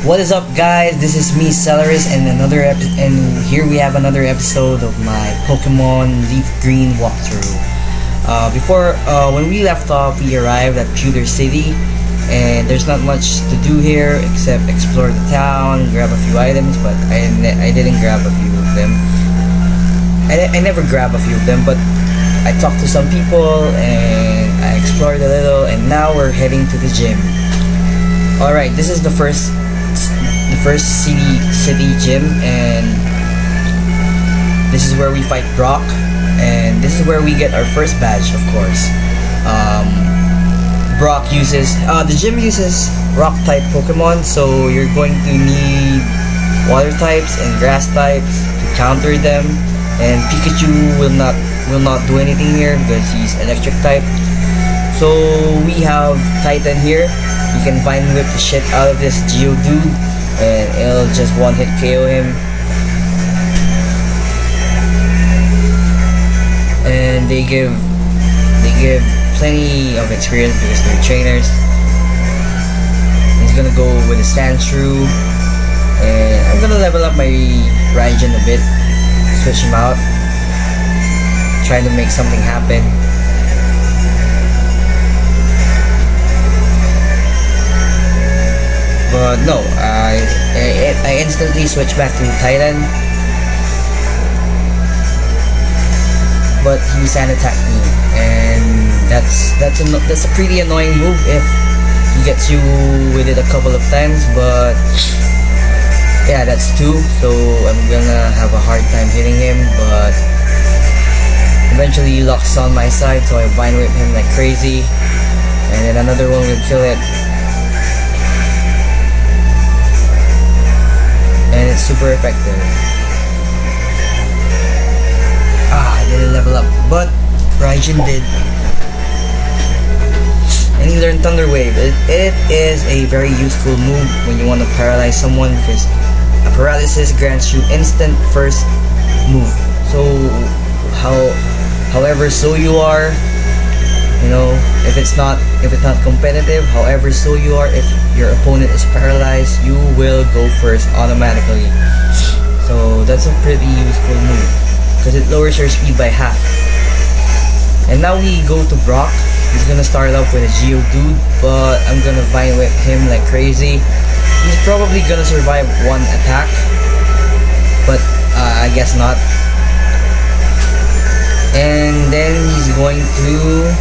What is up, guys? This is me, Celeris, and here we have another episode of my Pokemon Leaf Green walkthrough. When we left off, we arrived at Pewter City, and there's not much to do here except explore the town, grab a few items, but I didn't grab a few of them. I never grab a few of them, but I talked to some people and I explored a little, and now we're heading to the gym. Alright, this is the first city gym, and this is where we fight Brock, and this is where we get our first badge, of course. The gym uses rock type Pokemon, so you're going to need water types and grass types to counter them, and Pikachu will not do anything here because he's electric type. So we have Titan here. You can Vine Whip the shit out of this Geodude, and it'll just one hit KO him. And they give plenty of experience because they're trainers. He's gonna go with a Sandshrew, and I'm gonna level up my Raijin a bit, switch him out, trying to make something happen. But no, I instantly switch back to Titan, but he sand attacked me, and that's a pretty annoying move if he gets you with it a couple of times. But yeah, that's two, so I'm gonna have a hard time hitting him. But eventually he locks on my side, so I Vine Whip him like crazy, and then another one will kill it. And it's super effective. I didn't level up, but Raijin did. And he learned Thunder Wave. It is a very useful move when you want to paralyze someone, because a paralysis grants you instant first move. So however slow you are, you know, if it's not competitive, however slow you are, if your opponent is paralyzed, you will go first automatically. So that's a pretty useful move because it lowers your speed by half. And now we go to Brock. He's gonna start off with a Geodude, but I'm gonna Vine Whip him like crazy. He's probably gonna survive one attack, but I guess not. And then he's going to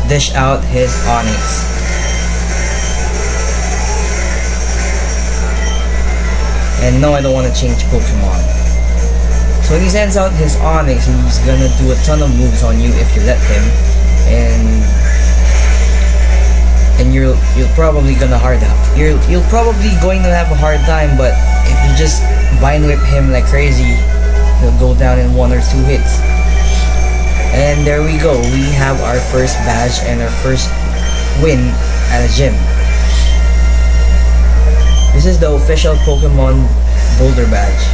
dish out his Onix. And no, I don't want to change Pokemon. So when he sends out his Onix, he's gonna do a ton of moves on you if you let him, and you're probably gonna hard out. You're probably going to have a hard time, but if you just Vine Whip him like crazy, he'll go down in 1 or 2 hits. And there we go. We have our first badge and our first win at a gym. This is the official Pokemon Boulder Badge.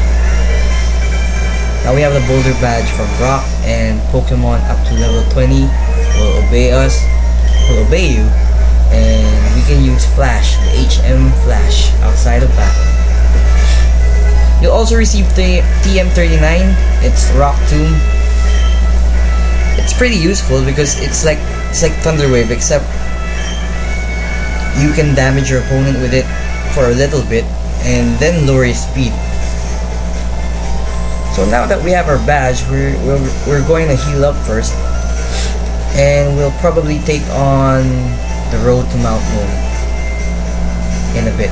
Now we have the Boulder Badge from Brock, and Pokemon up to level 20 will obey you, and we can use Flash, the HM Flash, outside of battle. You'll also receive the TM39. It's Rock Tomb. It's pretty useful because it's like Thunder Wave, except you can damage your opponent with it for a little bit and then lower his speed. So now that we have our badge, we're going to heal up first, and we'll probably take on the road to Mount Moon in a bit.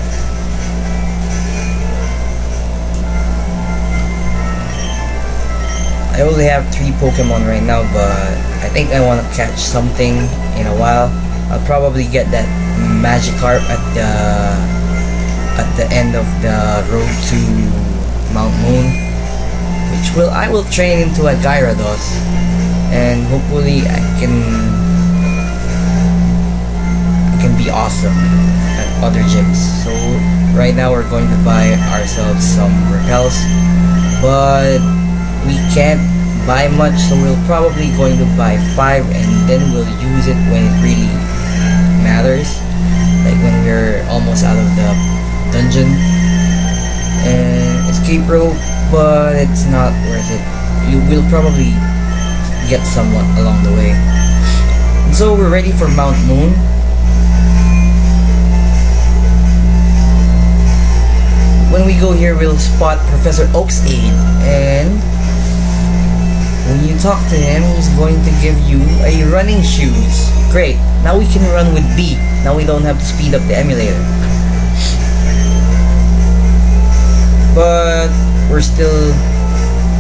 I only have 3 Pokemon right now, but I think I want to catch something in a while. I'll probably get that Magikarp at the end of the road to Mount Moon, which I will train into a Gyarados, and hopefully I can be awesome at other gyms. So right now we're going to buy ourselves some repels, but we can't buy much, so we're probably going to buy 5, and then we'll use it when it really matters, like when we're almost out of the dungeon and escape rope, but it's not worth it. You will probably get somewhat along the way. And so we're ready for Mount Moon. When we go here, we'll spot Professor Oak's aide, and when you talk to him, he's going to give you a running shoes. Great, now we can run with B. Now we don't have to speed up the emulator. But we're still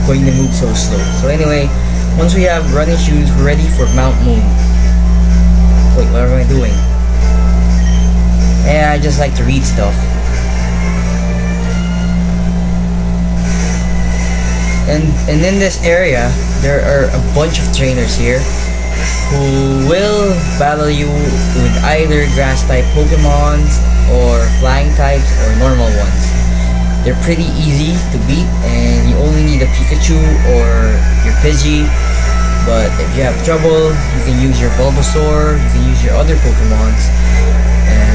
going to move so slow. So anyway, once we have running shoes, we're ready for Mount Moon. Wait, what am I doing? Yeah, I just like to read stuff. And in this area, there are a bunch of trainers here who will battle you with either grass type Pokemons or flying types or normal ones. They're pretty easy to beat, and you only need a Pikachu or your Pidgey. But if you have trouble, you can use your Bulbasaur, you can use your other Pokemons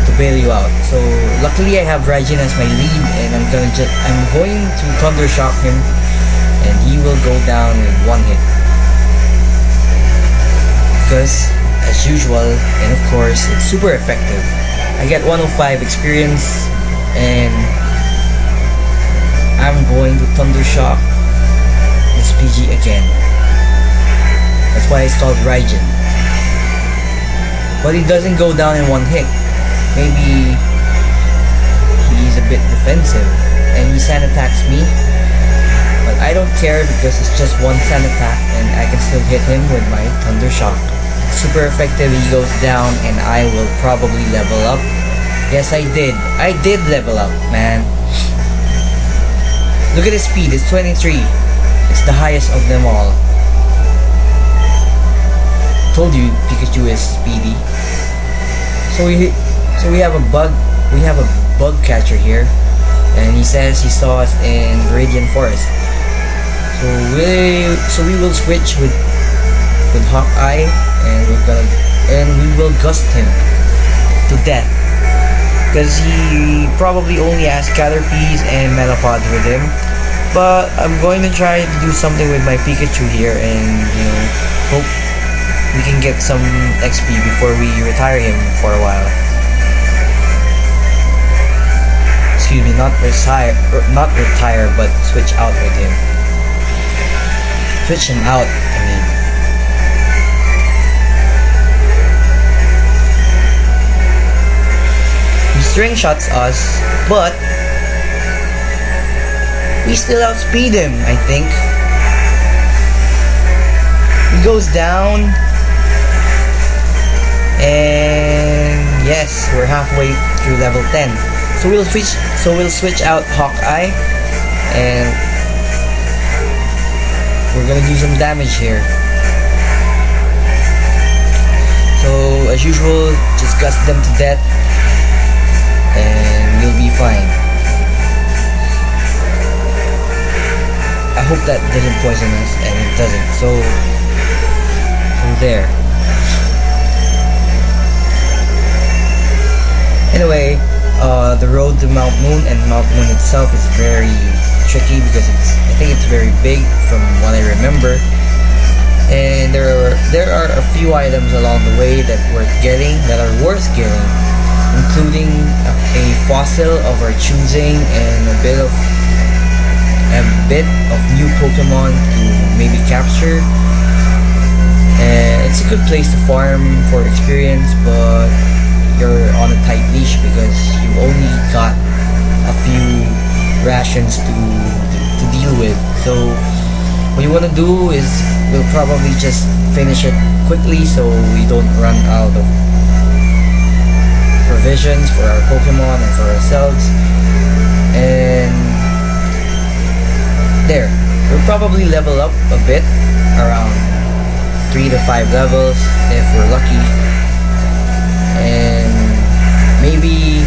to bail you out. So luckily I have Raijin as my lead, and I'm going to Thunder Shock him, and he will go down with one hit. Because, as usual, and of course, it's super effective. I get 105 experience, and I'm going to Thunder Shock this PG again. That's why it's called Raijin. But he doesn't go down in one hit. Maybe he's a bit defensive, and he sand attacks me. But I don't care because it's just one sand attack, and I can still hit him with my Thunder Shock. Super effective. He goes down, and I will probably level up. Yes, I did. I did level up, man. Look at his speed. It's 23. It's the highest of them all. Told you Pikachu is speedy. So we have a bug catcher here, and he says he saw us in Viridian Forest. So we will switch with Hawkeye, and we will gust him to death, because he probably only has Caterpies and Metapod with him. But I'm going to try to do something with my Pikachu here, and hope we can get some XP before we retire him for a while. Excuse me, not retire, but switch out with him. Switch him out, I mean. He string shots us, but we still outspeed him, I think. He goes down, and yes, we're halfway through level 10. So we'll switch out Hawkeye, and we're gonna do some damage here. So as usual, just gust them to death, and we'll be fine. I hope that doesn't poison us, and it doesn't. So there. Anyway, the road to Mount Moon, and Mount Moon itself is very tricky because I think it's very big from what I remember, and there are a few items along the way that are worth getting, including a fossil of our choosing and a bit of new Pokemon to maybe capture. And it's a good place to farm for experience, but you're on a tight leash because you've only got a few rations to deal with. So what you want to do is we'll probably just finish it quickly so we don't run out of provisions for our Pokemon and for ourselves. And there, we'll probably level up a bit, around 3 to 5 levels if we're lucky, and maybe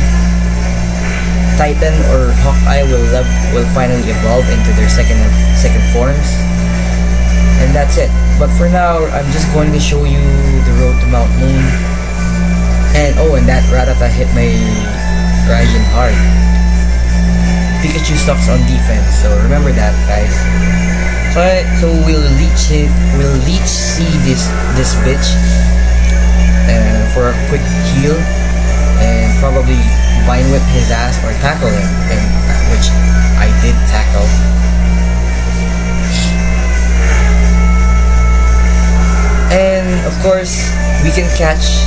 Titan or Hawkeye will finally evolve into their second forms, and that's it. But for now, I'm just going to show you the road to Mount Moon. And that Rattata hit my Raijin hard. Pikachu sucks on defense, so remember that, guys. So we'll leech see this bitch for a quick heal, and probably vine whip his ass or tackle him, and which I did tackle. And of course, we can catch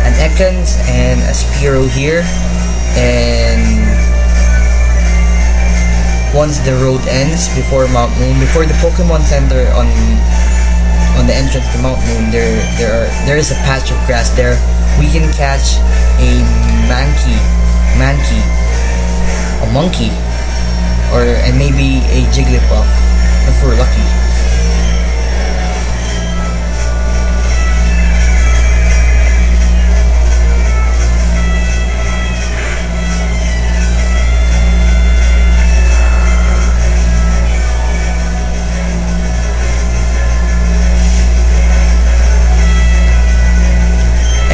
an Ekans and a Spearow here, and once the road ends before Mount Moon, before the Pokemon Center on the entrance to Mount Moon, there is a patch of grass there. We can catch a monkey, and maybe a Jigglypuff if we're lucky.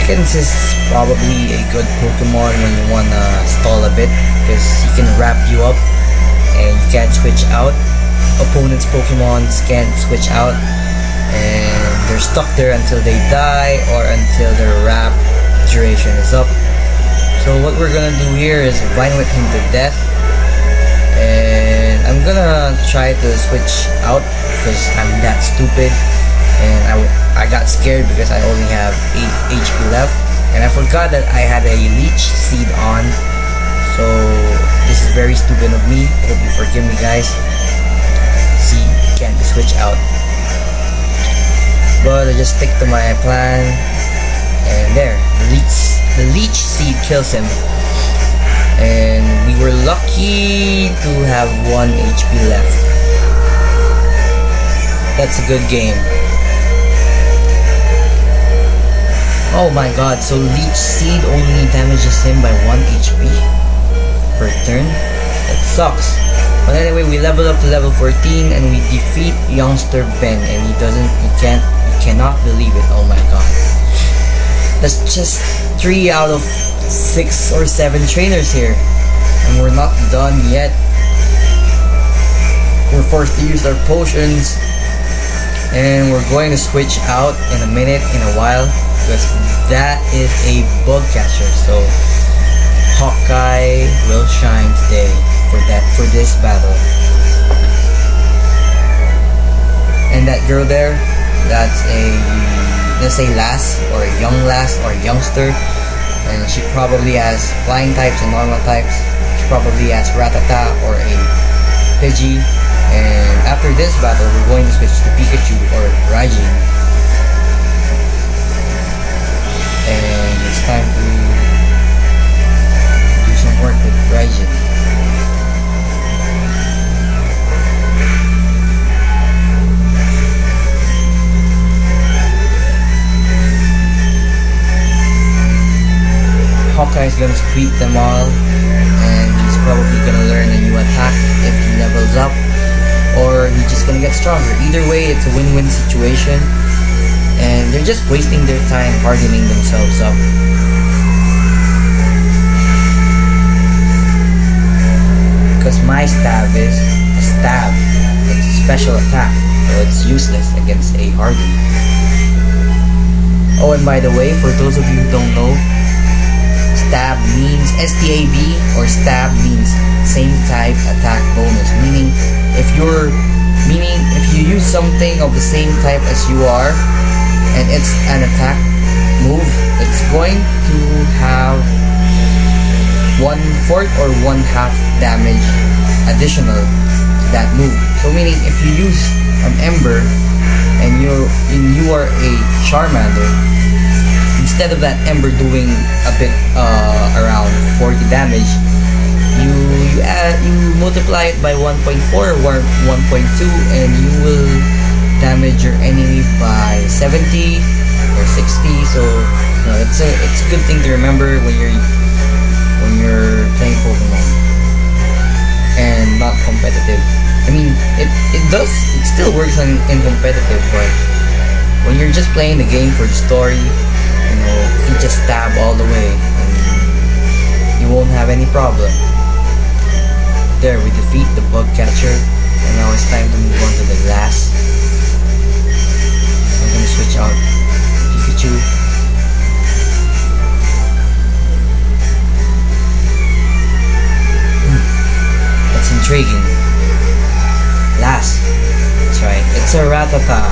Ekans is probably a good Pokemon when you wanna stall a bit, because he can wrap you up and you can't switch out. Opponent's Pokemons can't switch out, and they're stuck there until they die or until their wrap duration is up. So what we're gonna do here is vine whip him to death, and I'm gonna try to switch out because I'm that stupid, and I got scared because I only have 8 HP left, and I forgot that I had a leech seed on. So this is very stupid of me. I hope you forgive me, guys. See, can't switch out, but I just stick to my plan, and there, the leech seed kills him, and we were lucky to have 1 HP left. That's a good game. Oh my god, so Leech Seed only damages him by 1 HP per turn? That sucks. But anyway, we level up to level 14 and we defeat Youngster Ben, and you cannot believe it. Oh my god. That's just 3 out of 6 or 7 trainers here. And we're not done yet. We're forced to use our potions, and we're going to switch out in a minute, in a while, because that is a bug catcher. So Hawkeye will shine today for this battle. And that girl there, that's let's say lass, or a young lass, or a youngster, and she probably has flying types and normal types. She probably has Rattata or a Pidgey. And after this battle, we're going to switch to Pikachu or Raikou. And it's time to do some work with Raikou. Hawkeye's gonna sweep them all, and he's probably gonna learn a new attack if he levels up, or he's just gonna get stronger. Either way, it's a win-win situation, and they're just wasting their time hardening themselves up. Because my stab is a stab. It's a special attack, so it's useless against a harden. Oh, and by the way, for those of you who don't know, stab means STAB, or stab means same type attack bonus, meaning if you use something of the same type as you are and it's an attack move, it's going to have 1/4 or 1/2 damage additional to that move. So meaning if you use an Ember and you are a Charmander, instead of that Ember doing a bit around 40 damage, you multiply it by 1.4 or 1.2, and you will damage your enemy by 70 or 60. So it's a good thing to remember when you're playing Pokemon and not competitive. I mean, it still works in competitive, but when you're just playing the game for the story, you just stab all the way and you won't have any problem. there we defeat the bug catcher, and now it's time to move on to the glass. I'm gonna switch out Pikachu. That's intriguing. Last. That's right. It's a Rattata.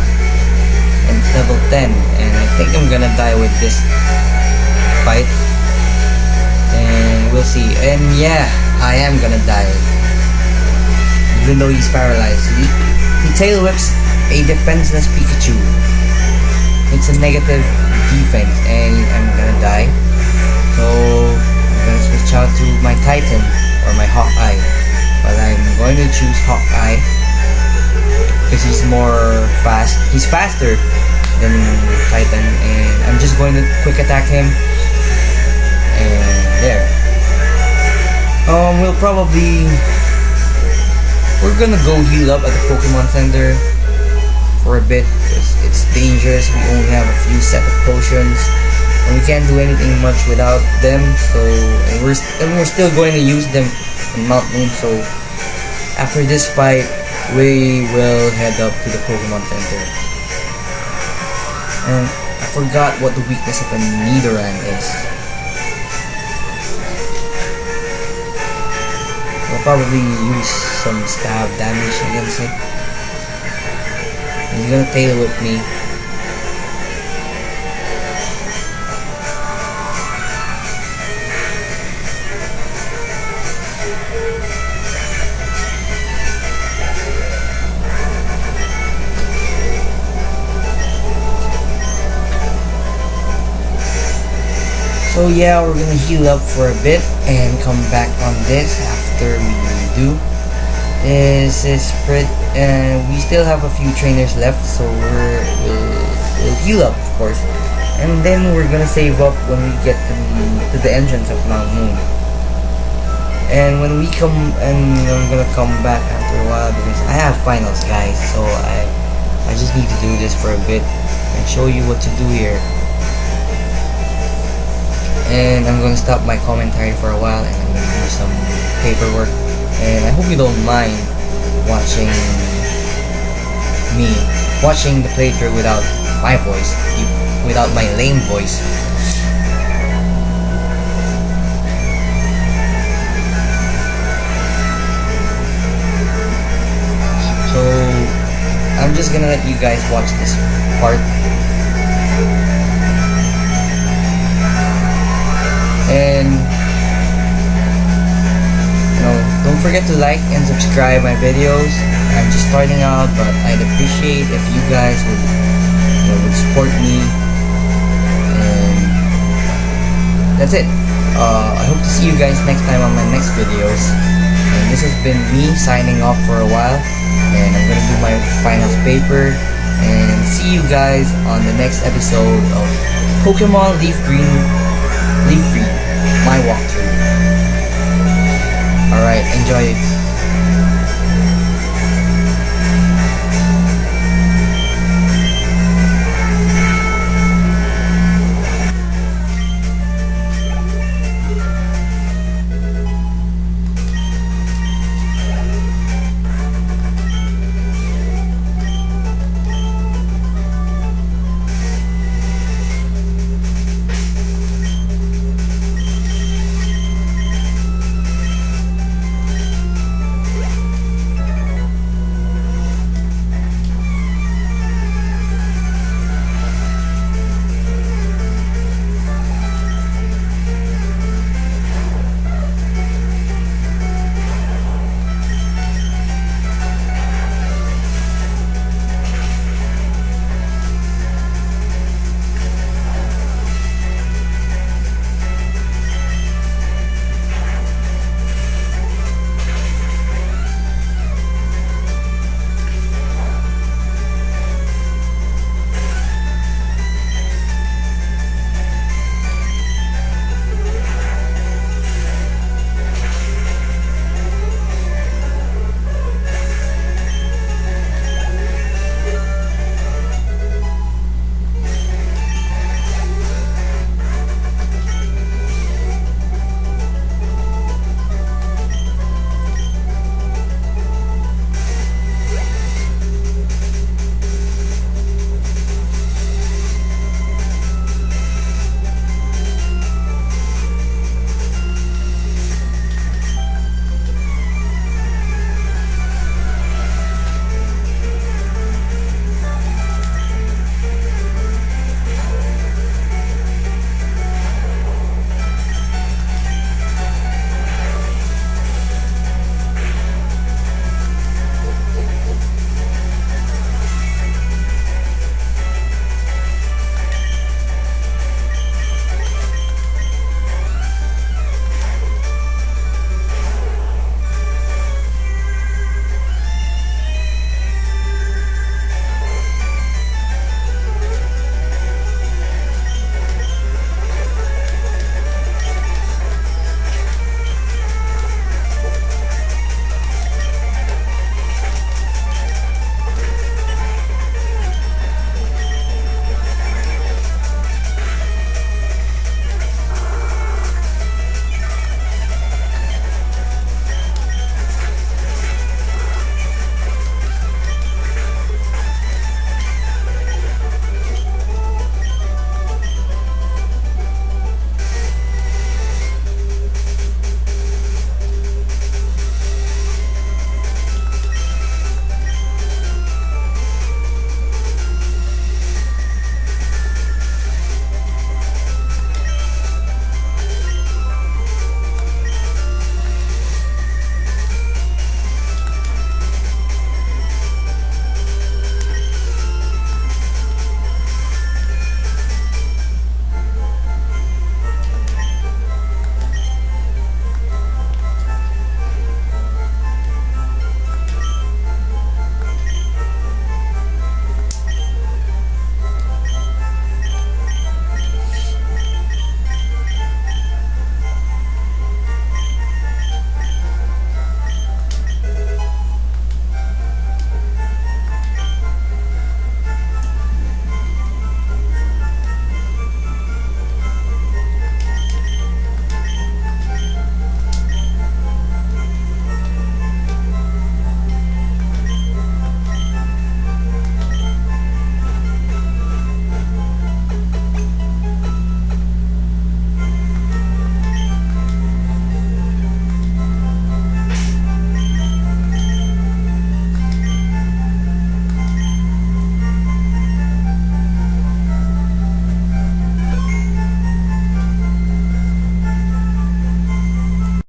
And it's level 10. And I think I'm gonna die with this fight. And we'll see. And yeah, I am gonna die. Even though he's paralyzed. He tail whips a defenseless Pikachu. It's a negative defense. And I'm gonna die. So I'm gonna switch out to my Titan. Or my Hawkeye. But I'm going to choose Hawkeye. Because he's more fast. He's faster than Titan, and I'm just going to quick attack him. And there. We're gonna go heal up at the Pokemon Center for a bit because it's dangerous. We only have a few set of potions, and we can't do anything much without them. So, and we're still going to use them in Mount Moon. So, after this fight, we will head up to the Pokemon Center. And I forgot what the weakness of a Nidoran is. I'll probably use some stab damage against it. He's gonna tail whip me. So yeah, we're gonna heal up for a bit and come back on this after we do. This is pretty, we still have a few trainers left, so we'll heal up, of course, and then we're gonna save up when we get to the entrance of Mount Moon. And when we come, and I'm gonna come back after a while because I have finals, guys. So I just need to do this for a bit and show you what to do here. And I'm gonna stop my commentary for a while and I'm gonna do some paperwork. And I hope you don't mind watching the playthrough without my voice, without my lame voice. So I'm just gonna let you guys watch this part. And don't forget to like and subscribe my videos. I'm just starting out, but I'd appreciate if you guys would support me. And that's it. I hope to see you guys next time on my next videos. And this has been me signing off for a while, and I'm gonna do my finals paper and see you guys on the next episode of Pokemon Leaf Green, my walkthrough. Alright, enjoy it.